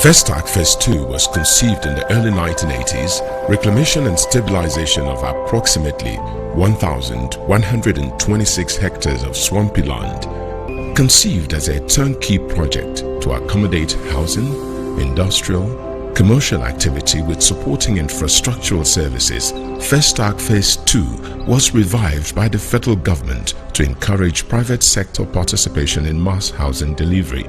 FESTAC Phase 2 was conceived in the early 1980s, reclamation and stabilization of approximately 1,126 hectares of swampy land. Conceived as a turnkey project to accommodate housing, industrial, commercial activity with supporting infrastructural services, FESTAC Phase 2 was revived by the federal government to encourage private sector participation in mass housing delivery.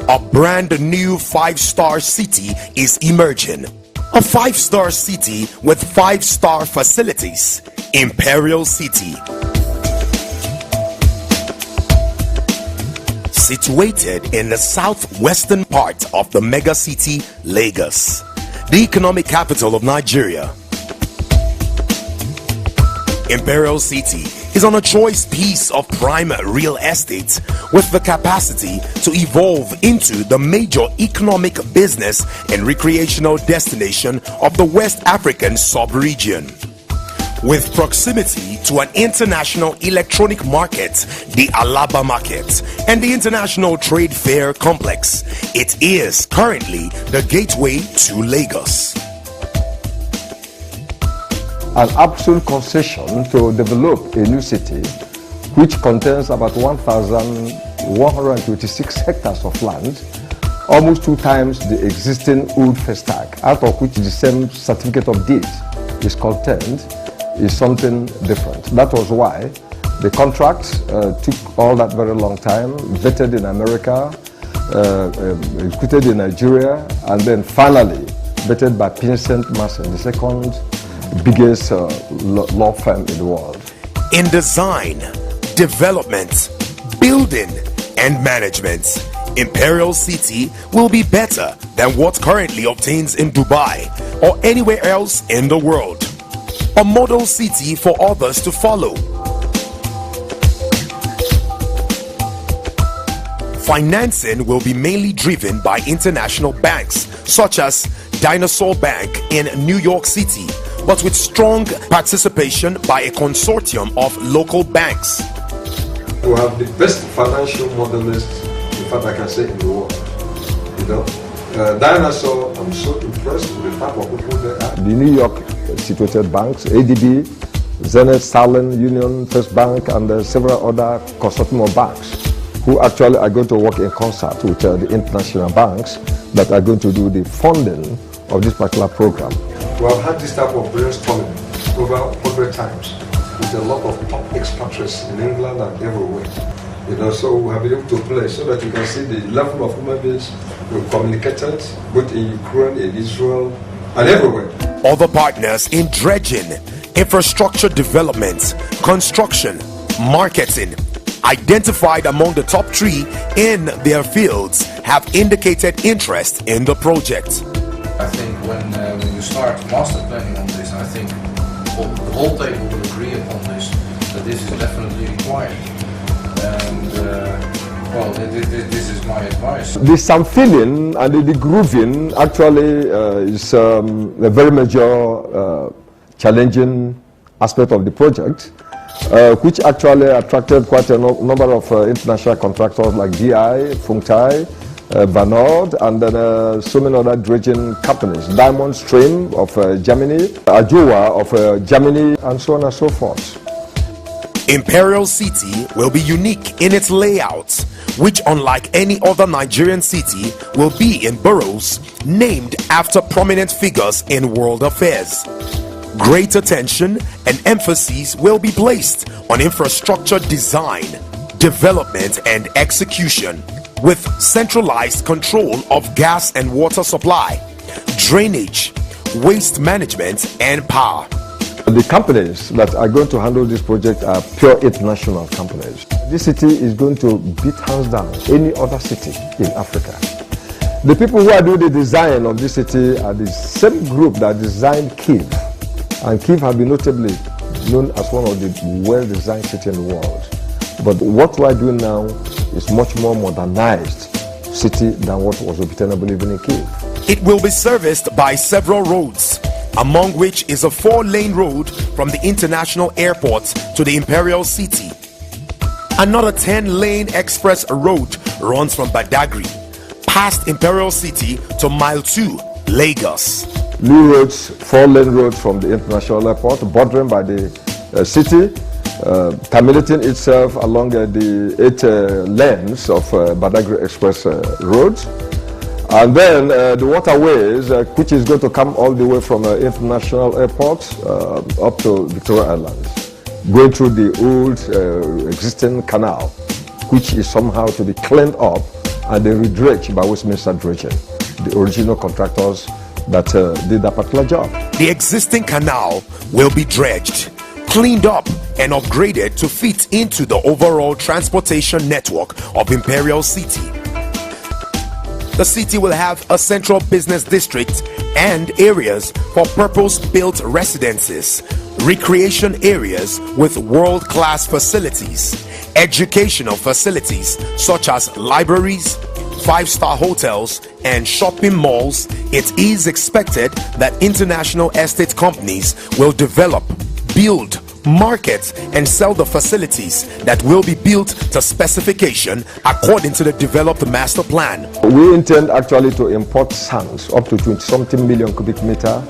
A brand new 5-star city is emerging. A 5-star city with 5-star facilities. Imperial City. Situated in the southwestern part of the mega city, Lagos, the economic capital of Nigeria. Imperial City is on a choice piece of prime real estate with the capacity to evolve into the major economic, business and recreational destination of the West African sub-region. With proximity to an international electronic market, the Alaba Market, and the International Trade Fair Complex, it is currently the gateway to Lagos. An absolute concession to develop a new city which contains about 1,126 hectares of land, almost 2 times the existing old FESTAC, out of which the same certificate of deed is contained, is something different. That was why the contract took all that very long time, vetted in America, executed in Nigeria, and then finally vetted by Pinsent Mason, the second biggest law firm in the world. In design, development, building, and management, Imperial City will be better than what currently obtains in Dubai or anywhere else in the world. A model city for others to follow. Financing will be mainly driven by international banks such as Dinosaur Bank in New York City, but with strong participation by a consortium of local banks. We have the best financial modelists, in fact I can say, in the world. You know, Dinosaur, I'm so impressed with the type of people they are. The New York situated banks, ADB, Zenith, Starling, Union, First Bank, and several other consortium of banks who actually are going to work in concert with the international banks that are going to do the funding of this particular program. We have had this type of brainstorming over 100 times with a lot of top expatriates in England and everywhere. You know, so we have been able to play so that you can see the level of human beings we've communicated both in Ukraine, in Israel, and everywhere. Other partners in dredging, infrastructure development, construction, marketing, identified among the top 3 in their fields, have indicated interest in the project. I think when you start master planning on this, I think the whole table will agree upon this, that this is definitely required. And well, this is my advice. The sound feeling and the grooving actually is a very major challenging aspect of the project, which actually attracted quite a number of international contractors like DI, Fungtai, Vanord, and then so many other dredging companies, Diamond Stream of Germany, Ajoa of Germany, and so on and so forth. Imperial City will be unique in its layout, which unlike any other Nigerian city will be in boroughs named after prominent figures in world affairs. Great attention and emphasis will be placed on infrastructure design, development and execution, with centralized control of gas and water supply, drainage, waste management and power. The companies that are going to handle this project are pure international companies. This city is going to beat hands down any other city in Africa. The people who are doing the design of this city are the same group that designed Kiev. And Kiev has been notably known as one of the well-designed cities in the world. But what we are doing now is much more modernized, city than what was obtainable even in Kiev. It will be serviced by several roads, among which is a 4-lane road from the international airport to the Imperial City. Another 10-lane express road runs from Badagry, past Imperial City to Mile 2, Lagos. New roads, 4-lane roads from the international airport, bordering by the city, terminating itself along the 8 lanes of Badagry Express Road. And then the waterways, which is going to come all the way from international airport up to Victoria Island, going through the old existing canal, which is somehow to be cleaned up and then redredged by Westminster Dredging, the original contractors that did that particular job. The existing canal will be dredged, cleaned up and upgraded to fit into the overall transportation network of Imperial City. The city will have a central business district and areas for purpose-built residences, recreation areas with world-class facilities, educational facilities such as libraries, 5-star hotels and shopping malls. It is expected that international estate companies will develop, build, market and sell the facilities that will be built to specification according to the developed master plan. We intend actually to import sands up to 20-something million cubic meter,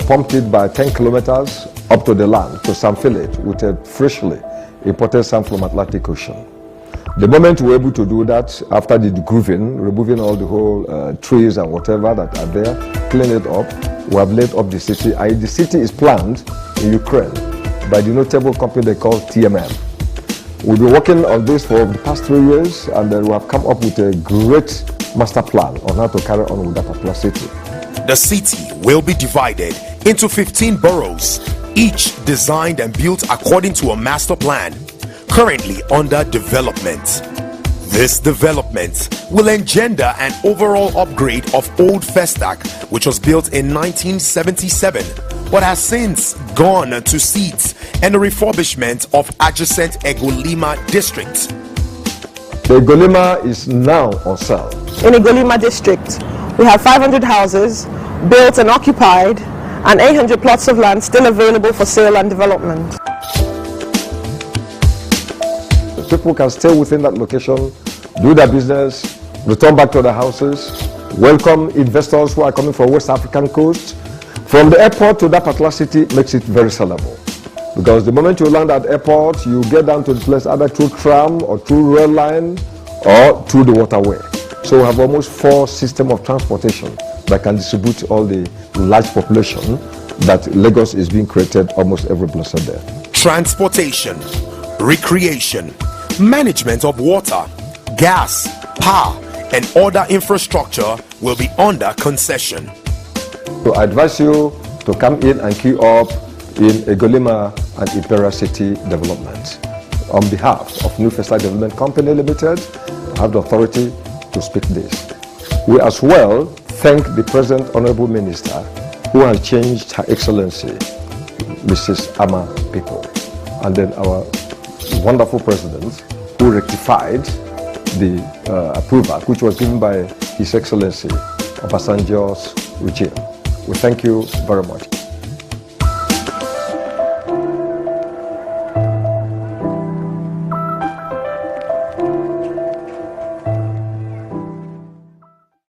pumped it by 10 kilometers up to the land to sample it with a freshly imported sand from Atlantic Ocean. The moment we're able to do that, after the degrooving, removing all the whole trees and whatever that are there, clean it up, we have laid up the city. The city is planned in Ukraine by the notable company they call TMM. We've been working on this for the past 3 years, and then we have come up with a great master plan on how to carry on with that particular city. The city will be divided into 15 boroughs, each designed and built according to a master plan, currently under development. This development will engender an overall upgrade of old FESTAC, which was built in 1977, but has since gone to seeds, and the refurbishment of adjacent Egolima District. The Egolima is now on sale. In Egolima District, we have 500 houses built and occupied and 800 plots of land still available for sale and development. People can stay within that location, do their business, return back to their houses, welcome investors who are coming from West African coast. From the airport to that particular city makes it very sellable, because the moment you land at airport, you get down to the place either through tram or through rail line or through the waterway. So we have almost 4 systems of transportation that can distribute all the large population that Lagos is being created almost every blessed day. Transportation, recreation, management of water, gas, power and other infrastructure will be under concession. So I advise you to come in and queue up in Egolima and Imperial City Development. On behalf of New FESTAC Development Company Limited, I have the authority to speak this. We as well thank the present Honorable Minister who has changed Her Excellency, Mrs. Ama People, and then our wonderful President who rectified the approval which was given by His Excellency Obasanjo's regime. We thank you very much.